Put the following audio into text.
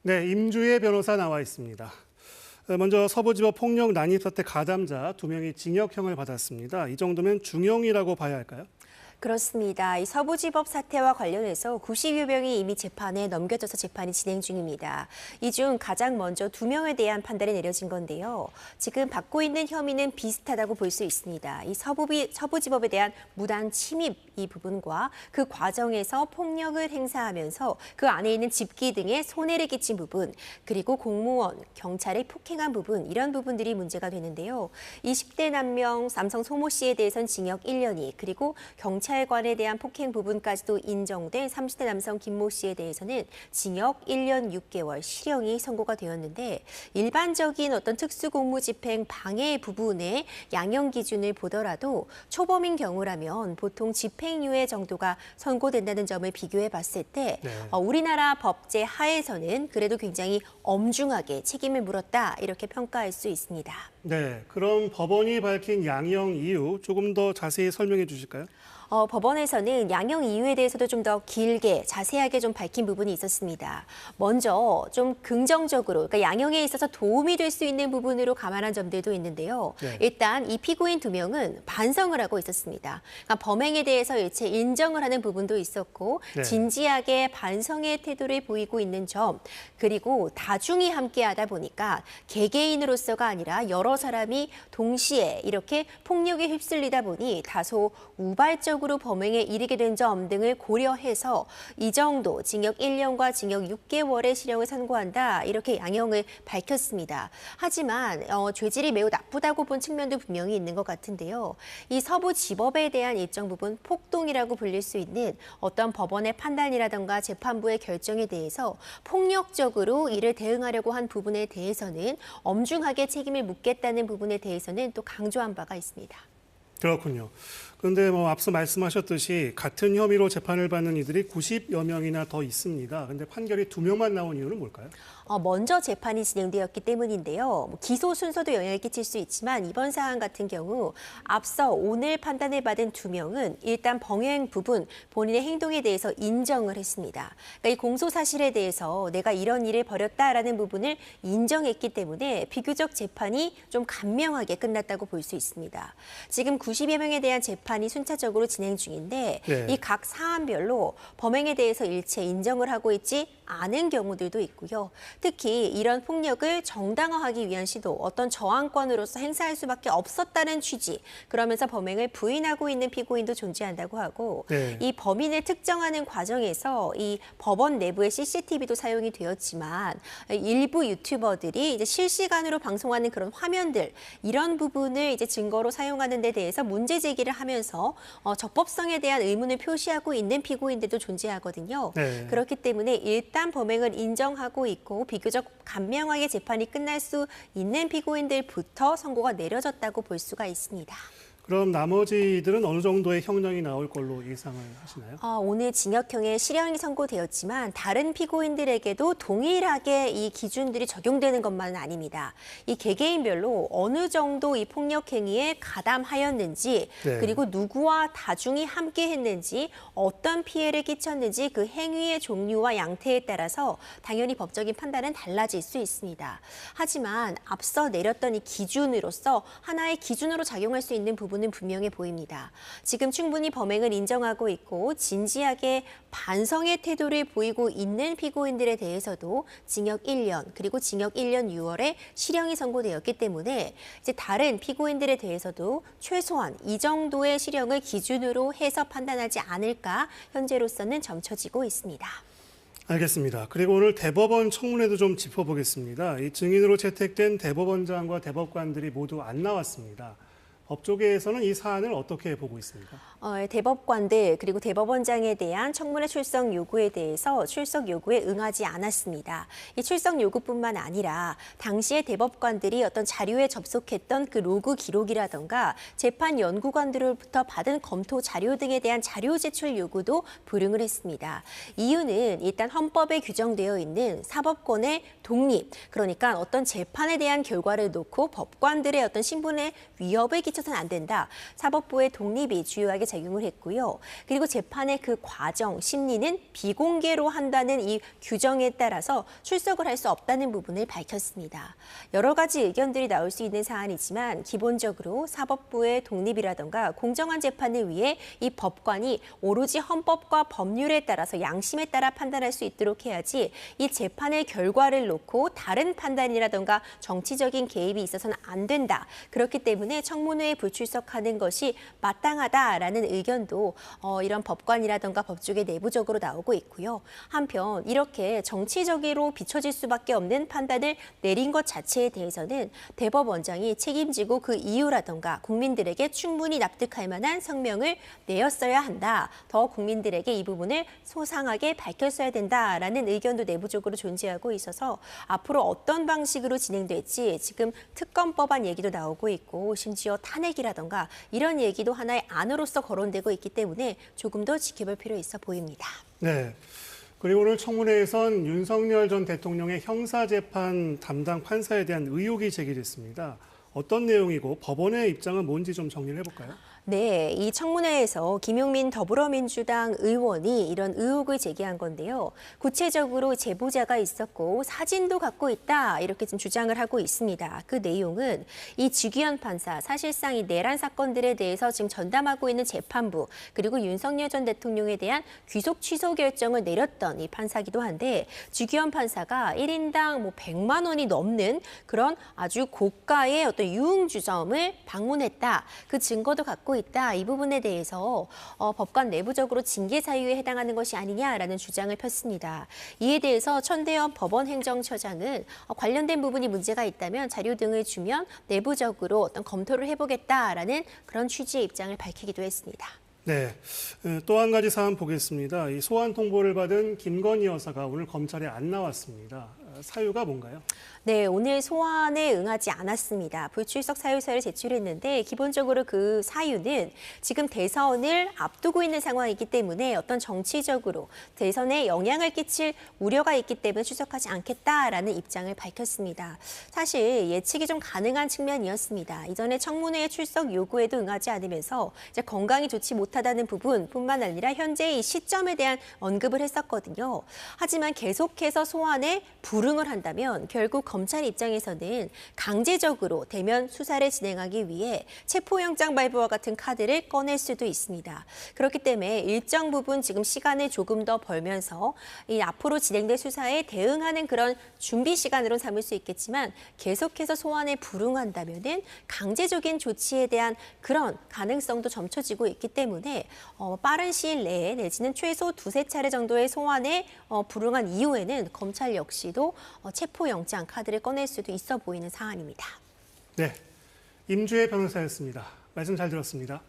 네, 임주혜 변호사 나와 있습니다. 먼저 서부지법 폭력 난입 사태 가담자 2명이 징역형을 받았습니다. 이 정도면 중형이라고 봐야 할까요? 그렇습니다. 이 서부지법 사태와 관련해서 90여 명이 이미 재판에 넘겨져서 재판이 진행 중입니다. 이 중 가장 먼저 2명에 대한 판단이 내려진 건데요. 지금 받고 있는 혐의는 비슷하다고 볼 수 있습니다. 이 서부지법에 대한 무단 침입 이 부분과 그 과정에서 폭력을 행사하면서 그 안에 있는 집기 등에 손해를 끼친 부분, 그리고 공무원, 경찰을 폭행한 부분, 이런 부분들이 문제가 되는데요. 20대 남성 남성 소모 씨에 대해서는 징역 1년이, 그리고 경찰관에 대한 폭행 부분까지도 인정된 30대 남성 김모 씨에 대해서는 징역 1년 6개월 실형이 선고가 되었는데, 일반적인 어떤 특수공무집행 방해 부분의 양형 기준을 보더라도 초범인 경우라면 보통 집행유예 정도가 선고된다는 점을 비교해 봤을 때 우리나라 법제 하에서는 그래도 굉장히 엄중하게 책임을 물었다, 이렇게 평가할 수 있습니다. 네, 그럼 법원이 밝힌 양형 이유 조금 더 자세히 설명해 주실까요? 법원에서는 양형 이유에 대해서도 좀 더 길게 자세하게 좀 밝힌 부분이 있었습니다. 먼저 좀 긍정적으로, 그러니까 양형에 있어서 도움이 될 수 있는 부분으로 감안한 점들도 있는데요. 일단 이 피고인 2명은 반성을 하고 있었습니다. 그러니까 범행에 대해서 일체 인정을 하는 부분도 있었고, 진지하게 반성의 태도를 보이고 있는 점, 그리고 다중이 함께하다 보니까 개개인으로서가 아니라 여러 사람이 동시에 이렇게 폭력에 휩쓸리다 보니 다소 우발적으로 범행에 이르게 된 점 등을 고려해서 이 정도 징역 1년과 징역 6개월의 실형을 선고한다, 이렇게 양형을 밝혔습니다. 하지만 죄질이 매우 나쁘다고 본 측면도 분명히 있는 것 같은데요. 이 서부지법에 대한 일정 부분 폭동이라고 불릴 수 있는 어떤 법원의 판단이라든가 재판부의 결정에 대해서 폭력적으로 이를 대응하려고 한 부분에 대해서는 엄중하게 책임을 묻겠다는 부분에 대해서는 또 강조한 바가 있습니다. 그렇군요. 그런데 앞서 말씀하셨듯이 같은 혐의로 재판을 받는 이들이 90여 명이나 더 있습니다. 그런데 판결이 2명만 나온 이유는 뭘까요? 먼저 재판이 진행되었기 때문인데요. 기소 순서도 영향을 끼칠 수 있지만 이번 사안 같은 경우 앞서 오늘 판단을 받은 2명은 일단 범행 부분, 본인의 행동에 대해서 인정을 했습니다. 그러니까 이 공소 사실에 대해서 내가 이런 일을 벌였다라는 부분을 인정했기 때문에 비교적 재판이 좀 간명하게 끝났다고 볼 수 있습니다. 지금 90여 명에 대한 재판이 순차적으로 진행 중인데 이 각 사안별로 범행에 대해서 일체 인정을 하고 있지 않은 경우들도 있고요. 특히 이런 폭력을 정당화하기 위한 시도, 어떤 저항권으로서 행사할 수밖에 없었다는 취지, 그러면서 범행을 부인하고 있는 피고인도 존재한다고 하고, 이 범인을 특정하는 과정에서 이 법원 내부의 CCTV도 사용이 되었지만 일부 유튜버들이 이제 실시간으로 방송하는 그런 화면들, 이런 부분을 이제 증거로 사용하는 데 대해서 문제 제기를 하면서 적법성에 대한 의문을 표시하고 있는 피고인들도 존재하거든요. 그렇기 때문에 일단 범행을 인정하고 있고 비교적 간명하게 재판이 끝날 수 있는 피고인들부터 선고가 내려졌다고 볼 수가 있습니다. 그럼 나머지들은 어느 정도의 형량이 나올 걸로 예상을 하시나요? 오늘 징역형의 실형이 선고되었지만 다른 피고인들에게도 동일하게 이 기준들이 적용되는 것만은 아닙니다. 이 개개인별로 어느 정도 이 폭력 행위에 가담하였는지, 그리고 누구와 다중이 함께 했는지, 어떤 피해를 끼쳤는지 그 행위의 종류와 양태에 따라서 당연히 법적인 판단은 달라질 수 있습니다. 하지만 앞서 내렸던 이 기준으로서 하나의 기준으로 작용할 수 있는 부분은 분명해 보입니다. 지금 충분히 범행을 인정하고 있고 진지하게 반성의 태도를 보이고 있는 피고인들에 대해서도 징역 1년, 그리고 징역 1년 6월에 실형이 선고되었기 때문에 이제 다른 피고인들에 대해서도 최소한 이 정도의 실형을 기준으로 해서 판단하지 않을까 현재로서는 점쳐지고 있습니다. 알겠습니다. 그리고 오늘 대법원 청문회도 좀 짚어보겠습니다. 이 증인으로 채택된 대법원장과 대법관들이 모두 안 나왔습니다. 법조계에서는 이 사안을 어떻게 보고 있습니까? 대법관들 그리고 대법원장에 대한 청문회 출석 요구에 대해서 출석 요구에 응하지 않았습니다. 이 출석 요구뿐만 아니라 당시에 대법관들이 어떤 자료에 접속했던 그 로그 기록이라던가 재판 연구관들로부터 받은 검토 자료 등에 대한 자료 제출 요구도 불응을 했습니다. 이유는 일단 헌법에 규정되어 있는 사법권의 독립, 그러니까 어떤 재판에 대한 결과를 놓고 법관들의 어떤 신분에 위협을 끼쳐 해서는 안 된다. 사법부의 독립이 주요하게 작용을 했고요. 그리고 재판의 그 과정, 심리는 비공개로 한다는 이 규정에 따라서 출석을 할 수 없다는 부분을 밝혔습니다. 여러 가지 의견들이 나올 수 있는 사안이지만 기본적으로 사법부의 독립이라던가 공정한 재판을 위해 이 법관이 오로지 헌법과 법률에 따라서 양심에 따라 판단할 수 있도록 해야지 이 재판의 결과를 놓고 다른 판단이라던가 정치적인 개입이 있어서는 안 된다. 그렇기 때문에 청문회에 불출석하는 것이 마땅하다라는 의견도 이런 법관이라던가 법조계 내부적으로 나오고 있고요. 한편 이렇게 정치적으로 비춰질 수밖에 없는 판단을 내린 것 자체에 대해서는 대법원장이 책임지고 그 이유라던가 국민들에게 충분히 납득할 만한 성명을 내었어야 한다. 더 국민들에게 이 부분을 소상하게 밝혔어야 된다라는 의견도 내부적으로 존재하고 있어서 앞으로 어떤 방식으로 진행될지 지금 특검법안 얘기도 나오고 있고 심지어 탄핵이라던가 이런 얘기도 하나의 안으로서 거론되고 있기 때문에 조금 더 지켜볼 필요 있어 보입니다. 네. 그리고 오늘 청문회에선 윤석열 전 대통령의 형사재판 담당 판사에 대한 의혹이 제기됐습니다. 어떤 내용이고 법원의 입장은 뭔지 좀 정리를 해볼까요? 네, 이 청문회에서 김용민 더불어민주당 의원이 이런 의혹을 제기한 건데요. 구체적으로 제보자가 있었고 사진도 갖고 있다 이렇게 지금 주장을 하고 있습니다. 그 내용은 이 지규현 판사 사실상 이 내란 사건들에 대해서 지금 전담하고 있는 재판부 그리고 윤석열 전 대통령에 대한 귀속 취소 결정을 내렸던 이 판사기도 한데 지규현 판사가 1인당 100만 원이 넘는 그런 아주 고가의 어떤 유흥주점을 방문했다. 그 증거도 갖고 있다. 이 부분에 대해서 법관 내부적으로 징계 사유에 해당하는 것이 아니냐라는 주장을 폈습니다. 이에 대해서 천대현 법원행정처장은 관련된 부분이 문제가 있다면 자료 등을 주면 내부적으로 어떤 검토를 해보겠다라는 그런 취지의 입장을 밝히기도 했습니다. 네, 또 한 가지 사안 보겠습니다. 이 소환 통보를 받은 김건희 여사가 오늘 검찰에 안 나왔습니다. 사유가 뭔가요? 네, 오늘 소환에 응하지 않았습니다. 불출석 사유서를 제출했는데 기본적으로 그 사유는 지금 대선을 앞두고 있는 상황이기 때문에 어떤 정치적으로 대선에 영향을 끼칠 우려가 있기 때문에 출석하지 않겠다라는 입장을 밝혔습니다. 사실 예측이 좀 가능한 측면이었습니다. 이전에 청문회에 출석 요구에도 응하지 않으면서 이제 건강이 좋지 못하다는 부분뿐만 아니라 현재 이 시점에 대한 언급을 했었거든요. 하지만 계속해서 소환에 불응을 한다면 결국 검찰 입장에서는 강제적으로 대면 수사를 진행하기 위해 체포영장 발부와 같은 카드를 꺼낼 수도 있습니다. 그렇기 때문에 일정 부분 지금 시간을 조금 더 벌면서 이 앞으로 진행될 수사에 대응하는 그런 준비 시간으로 삼을 수 있겠지만 계속해서 소환에 불응한다면은 강제적인 조치에 대한 그런 가능성도 점쳐지고 있기 때문에 빠른 시일 내에 내지는 최소 두세 차례 정도의 소환에 불응한 이후에는 검찰 역시도 체포영장 카드를 꺼낼 수도 있어 보이는 사안입니다. 네, 임주혜 변호사였습니다. 말씀 잘 들었습니다.